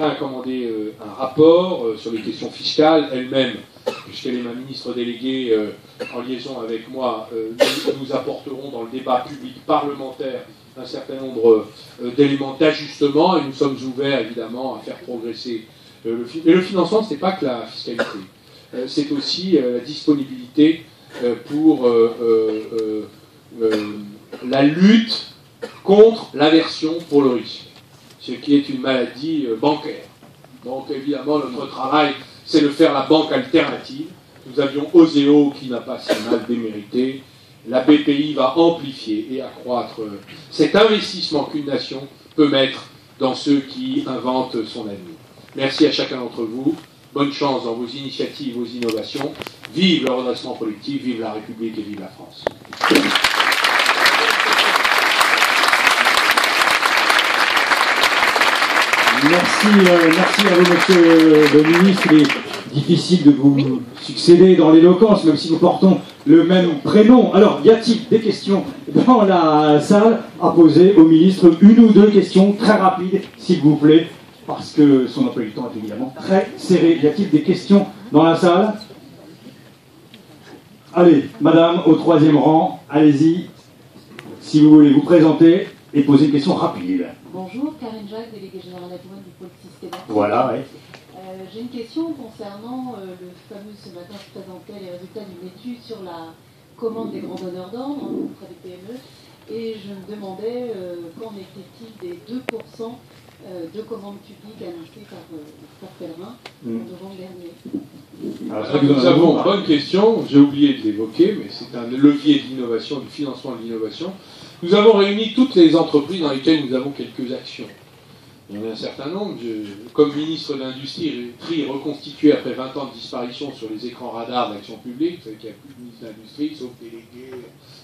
a commandé un rapport sur les questions fiscales. Elle-même, puisqu'elle est ma ministre déléguée en liaison avec moi, nous apporterons dans le débat public parlementaire un certain nombre d'éléments d'ajustement, et nous sommes ouverts évidemment à faire progresser et le financement. Ce n'est pas que la fiscalité, c'est aussi la disponibilité pour la lutte contre l'aversion pour le risque, ce qui est une maladie bancaire. Donc évidemment, notre travail, c'est de faire la banque alternative. Nous avions Oseo qui n'a pas si mal démérité. La BPI va amplifier et accroître cet investissement qu'une nation peut mettre dans ceux qui inventent son avenir. Merci à chacun d'entre vous. Bonne chance dans vos initiatives, vos innovations. Vive le redressement collectif, vive la République et vive la France. Merci à vous, monsieur le ministre. Il est difficile de vous succéder dans l'éloquence, même si nous portons le même prénom. Alors, y a-t-il des questions dans la salle à poser au ministre? Une ou deux questions très rapides, s'il vous plaît, parce que son emploi du temps est évidemment très serré. Y a-t-il des questions dans la salle? Allez, madame, au troisième rang, allez-y, si vous voulez vous présenter et poser une question rapide. Bonjour, Karine Jacques, déléguée générale adjointe du pôle systématique. Voilà, oui. J'ai une question concernant le fameux, ce matin je présentais les résultats d'une étude sur la commande des grands donneurs d'ordre auprès des PME, et je me demandais qu'en était-il des 2% de commandes publiques annoncées par Pellerin en novembre dernier. Alors, nous avons, bonne question, j'ai oublié de l'évoquer, mais c'est un levier d'innovation, du financement de l'innovation. Nous avons réuni toutes les entreprises dans lesquelles nous avons quelques actions. Il y en a un certain nombre. Comme ministre de l'Industrie, reconstitué après 20 ans de disparition sur les écrans radars d'action publique, vous savez qu'il n'y a plus de ministre de l'Industrie, sauf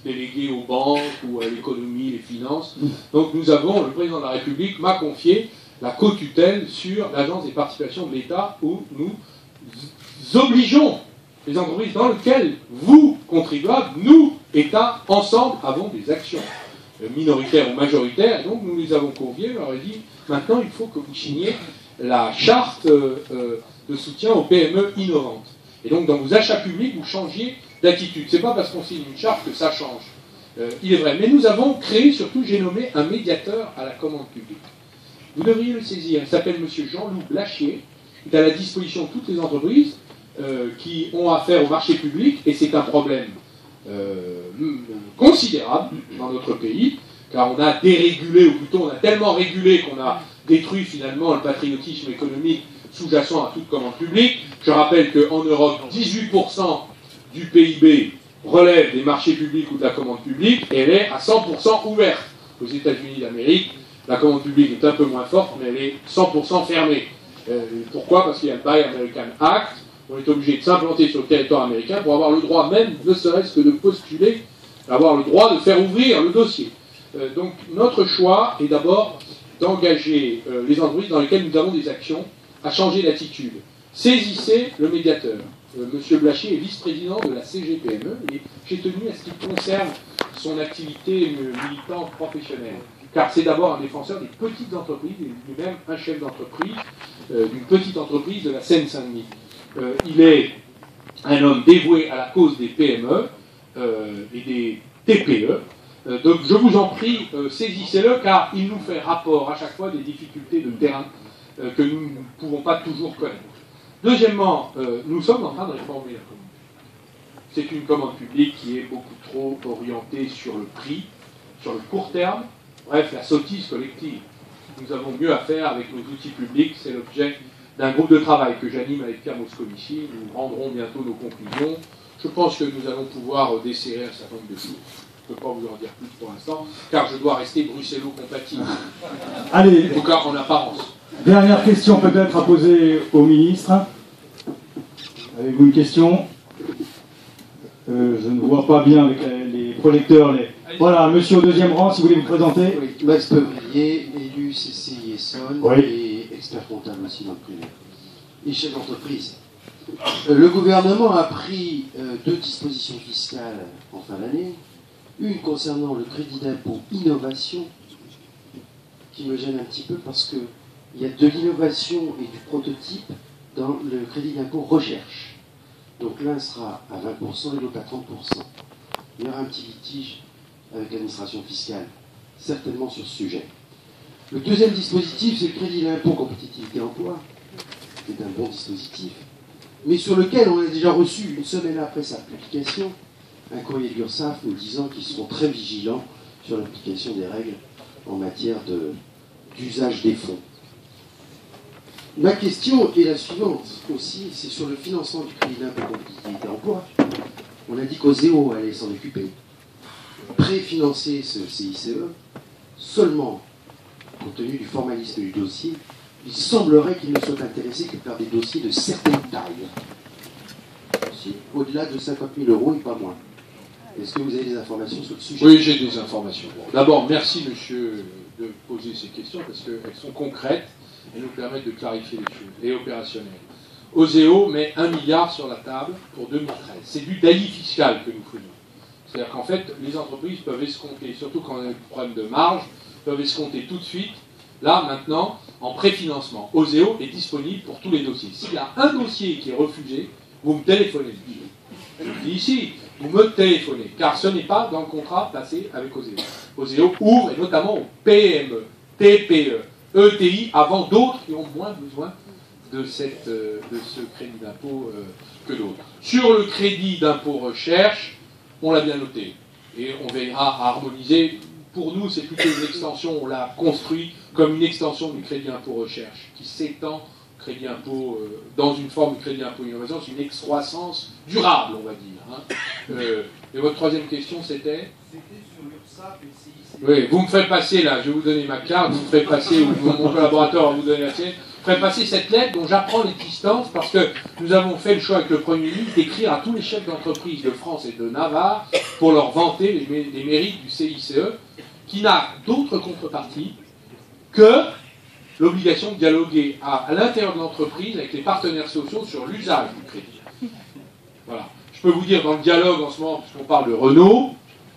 délégués aux banques ou à l'économie, les finances. Donc nous avons, le président de la République m'a confié la co-tutelle sur l'Agence des participations de l'État, où nous obligeons les entreprises dans lesquelles vous, contribuables, nous, État, ensemble, avons des actions minoritaires ou majoritaires. Et donc nous les avons conviés, on leur a dit, maintenant il faut que vous signiez la charte de soutien aux PME innovantes. Et donc dans vos achats publics, vous changiez d'attitude. C'est pas parce qu'on signe une charte que ça change. Il est vrai. Mais nous avons créé, surtout, j'ai nommé un médiateur à la commande publique. Vous devriez le saisir. Il s'appelle M. Jean-Loup Blachier. Il est à la disposition de toutes les entreprises qui ont affaire au marché public, et c'est un problème considérable dans notre pays, car on a dérégulé, ou plutôt on a tellement régulé qu'on a détruit finalement le patriotisme économique sous-jacent à toute commande publique. Je rappelle qu'en Europe, 18% du PIB relève des marchés publics ou de la commande publique, et elle est à 100% ouverte. Aux États-Unis d'Amérique, la commande publique est un peu moins forte, mais elle est 100% fermée. Pourquoi? Parce qu'il y a le Buy American Act. On est obligé de s'implanter sur le territoire américain pour avoir le droit même, ne serait-ce que de postuler, avoir le droit de faire ouvrir le dossier. Donc notre choix est d'abord d'engager les entreprises dans lesquelles nous avons des actions à changer d'attitude. Saisissez le médiateur. Monsieur Blachier est vice-président de la CGPME, et j'ai tenu à ce qu'il conserve son activité militante professionnelle. Car c'est d'abord un défenseur des petites entreprises, et lui-même un chef d'entreprise d'une petite entreprise de la Seine-Saint-Denis. Il est un homme dévoué à la cause des PME et des TPE. Donc je vous en prie, saisissez-le, car il nous fait rapport à chaque fois des difficultés de terrain que nous ne pouvons pas toujours connaître. Deuxièmement, nous sommes en train de réformer la commande publique. C'est une commande publique qui est beaucoup trop orientée sur le prix, sur le court terme, bref, la sottise collective. Nous avons mieux à faire avec nos outils publics, c'est l'objet d'un groupe de travail que j'anime avec Pierre Moscovici. Nous rendrons bientôt nos conclusions. Je pense que nous allons pouvoir desserrer un certain nombre de choses. Je ne peux pas vous en dire plus pour l'instant, car je dois rester bruxello-compatible. Allez, en tout cas en apparence. Dernière question peut-être à poser au ministre. Avez-vous une question? Je ne vois pas bien avec les projecteurs. Voilà, monsieur au deuxième rang, si vous voulez vous présenter. Oui, Max Pevrier, élu CCI Essonne, oui, et expert comptable aussi dans le privé. Et chef d'entreprise. Le gouvernement a pris deux dispositions fiscales en fin d'année. Une concernant le crédit d'impôt innovation, qui me gêne un petit peu parce que il y a de l'innovation et du prototype dans le crédit d'impôt recherche. Donc l'un sera à 20% et l'autre à 30%. Il y aura un petit litige avec l'administration fiscale, certainement sur ce sujet. Le deuxième dispositif, c'est le crédit d'impôt compétitivité emploi, qui est un bon dispositif, mais sur lequel on a déjà reçu, une semaine après sa publication, un courrier de l'URSSAF nous disant qu'ils seront très vigilants sur l'application des règles en matière d'usage des fonds. Ma question est la suivante aussi, c'est sur le financement du crédit d'impôt compétitivité emploi. On a dit qu'Oseo allait s'en occuper, préfinancer ce CICE, seulement, compte tenu du formalisme du dossier, il semblerait qu'il ne soit intéressé que par des dossiers de certaine taille. Au-delà de 50 000 € et pas moins. Est-ce que vous avez des informations sur le sujet? Oui, j'ai des informations. Bon, d'abord, merci monsieur de poser ces questions parce qu'elles sont concrètes et nous permettent de clarifier les choses et opérationnelles. Oseo met 1 milliard sur la table pour 2013. C'est du délit fiscal que nous faisons. C'est-à-dire qu'en fait, les entreprises peuvent escompter, surtout quand on a des problèmes de marge, peuvent escompter tout de suite, là, maintenant, en préfinancement. Oseo est disponible pour tous les dossiers. S'il y a un dossier qui est refusé, vous me téléphonez. Je vous dis ici, vous me téléphonez, car ce n'est pas dans le contrat passé avec Oseo. Oseo ouvre, et notamment aux PME, TPE, ETI, avant d'autres qui ont moins besoin de ce crédit d'impôt que d'autres. Sur le crédit d'impôt recherche, on l'a bien noté, et on verra à harmoniser. Pour nous, c'est plutôt une extension, on l'a construit comme une extension du crédit impôt recherche, qui s'étend crédit impôt, dans une forme de crédit impôt innovation, c'est une excroissance durable, on va dire. Hein. Et votre troisième question, c'était? C'était sur l'URSSAF et le CICE. Oui, vous me ferez passer, là, je vais vous donner ma carte, vous me ferez passer, ou mon collaborateur va vous donner la sienne, vous me ferez passer cette lettre dont j'apprends l'existence, parce que nous avons fait le choix avec le Premier ministre d'écrire à tous les chefs d'entreprise de France et de Navarre pour leur vanter les mérites du CICE, qui n'a d'autre contrepartie que l'obligation de dialoguer à l'intérieur de l'entreprise avec les partenaires sociaux sur l'usage du crédit. Voilà. Je peux vous dire, dans le dialogue en ce moment, puisqu'on parle de Renault,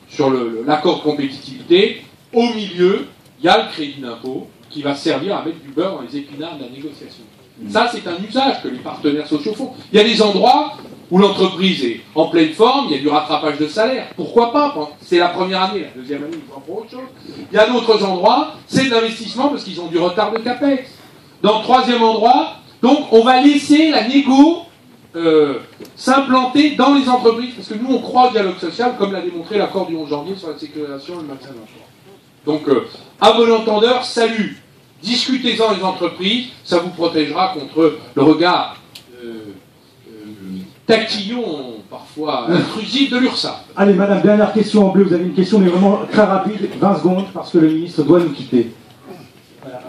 sur l'accord de compétitivité, au milieu, il y a le crédit d'impôt qui va servir à mettre du beurre dans les épinards de la négociation. Ça, c'est un usage que les partenaires sociaux font. Il y a des endroits où l'entreprise est en pleine forme, il y a du rattrapage de salaire. Pourquoi pas? C'est la première année, la deuxième année, ils vont pour autre chose. Il y a d'autres endroits, c'est de l'investissement parce qu'ils ont du retard de capex. Dans le troisième endroit, donc on va laisser la négo s'implanter dans les entreprises, parce que nous on croit au dialogue social, comme l'a démontré l'accord du 11 janvier sur la sécurisation et le maintien de l'emploi. Donc, à bon entendeur, salut, discutez-en les entreprises, ça vous protégera contre le regard taquillon, parfois intrusif de l'URSSAF. Allez, madame, dernière question en bleu. Vous avez une question, mais vraiment très rapide, 20 secondes, parce que le ministre doit nous quitter. Voilà.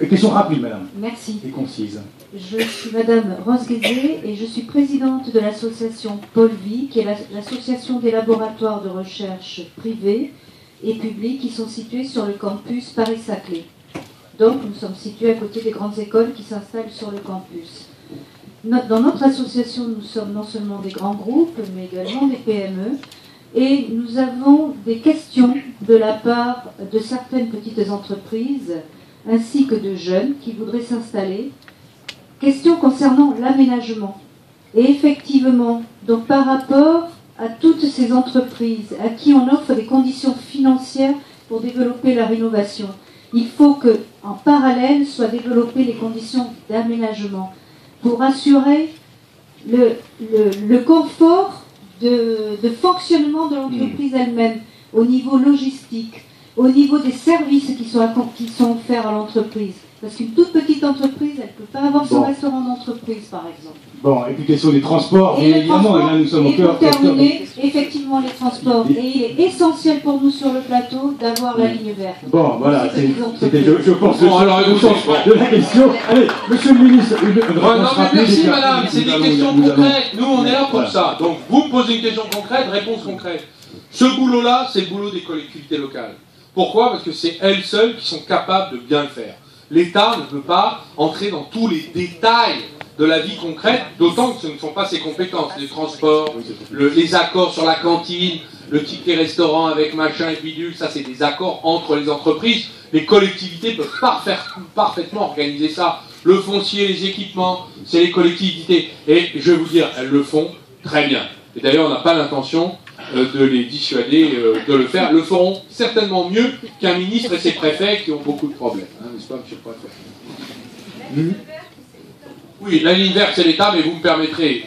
Question rapide, madame. Merci. Et concise. Je suis madame Rose Guézé et je suis présidente de l'association Polvi, qui est l'association des laboratoires de recherche privés et publics qui sont situés sur le campus Paris-Saclay. Donc, nous sommes situés à côté des grandes écoles qui s'installent sur le campus. Dans notre association, nous sommes non seulement des grands groupes, mais également des PME. Et nous avons des questions de la part de certaines petites entreprises, ainsi que de jeunes qui voudraient s'installer. Questions concernant l'aménagement. Et effectivement, donc par rapport à toutes ces entreprises à qui on offre des conditions financières pour développer la rénovation, il faut qu'en parallèle soient développées les conditions d'aménagement pour assurer le confort de fonctionnement de l'entreprise elle-même, au niveau logistique, au niveau des services qui sont offerts à l'entreprise. Parce qu'une toute petite entreprise, elle ne peut pas avoir son restaurant d'entreprise, par exemple. Bon, et puis question des transports, bien évidemment, et là nous sommes au cœur. Et pour terminer, effectivement, les transports. Et il est essentiel pour nous sur le plateau d'avoir la ligne verte. Bon, voilà, c'était, je pense, bon, alors, le sens de la question. Allez, monsieur le ministre, une réponse rapide. Merci madame, c'est des questions concrètes. Nous, on est là pour ça. Donc, vous me posez une question concrète, réponse concrète. Ce boulot-là, c'est le boulot des collectivités locales. Pourquoi? Parce que c'est elles seules qui sont capables de bien le faire. L'État ne peut pas entrer dans tous les détails de la vie concrète, d'autant que ce ne sont pas ses compétences. Les transports, les accords sur la cantine, le ticket restaurant avec machin et bidule, ça c'est des accords entre les entreprises Les collectivités peuvent parfaitement organiser ça. Le foncier, les équipements, c'est les collectivités. Et je vais vous dire, elles le font très bien. Et d'ailleurs, on n'a pas l'intention de les dissuader de le faire. Elles le feront certainement mieux qu'un ministre et ses préfets qui ont beaucoup de problèmes. Hein, n'est-ce pas, monsieur le préfet? Oui, la ligne verte, c'est l'État, mais vous me permettrez,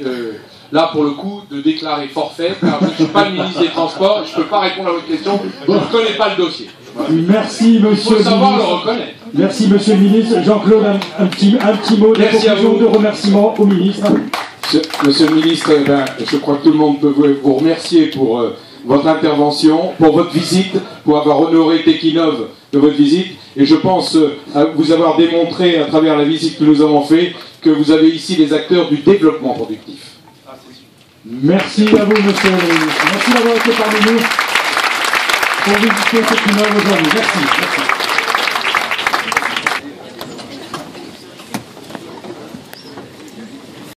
là, pour le coup, de déclarer forfait, car je ne suis pas le ministre des Transports, je ne peux pas répondre à votre question, je ne connais pas le dossier. Voilà. Merci, monsieur Il faut savoir le le ministre. reconnaître. Merci, monsieur le ministre. Jean-Claude, un petit mot de Merci à conclusion, vous. de remerciement au ministre. Monsieur le ministre, je crois que tout le monde peut vous remercier pour votre intervention, pour votre visite, pour avoir honoré Tekinov de votre visite. Et je pense vous avoir démontré, à travers la visite que nous avons faite, que vous avez ici les acteurs du développement productif. Merci à vous, monsieur le ministre. Merci d'avoir été parmi nous pour visiter Tekinov aujourd'hui. Merci.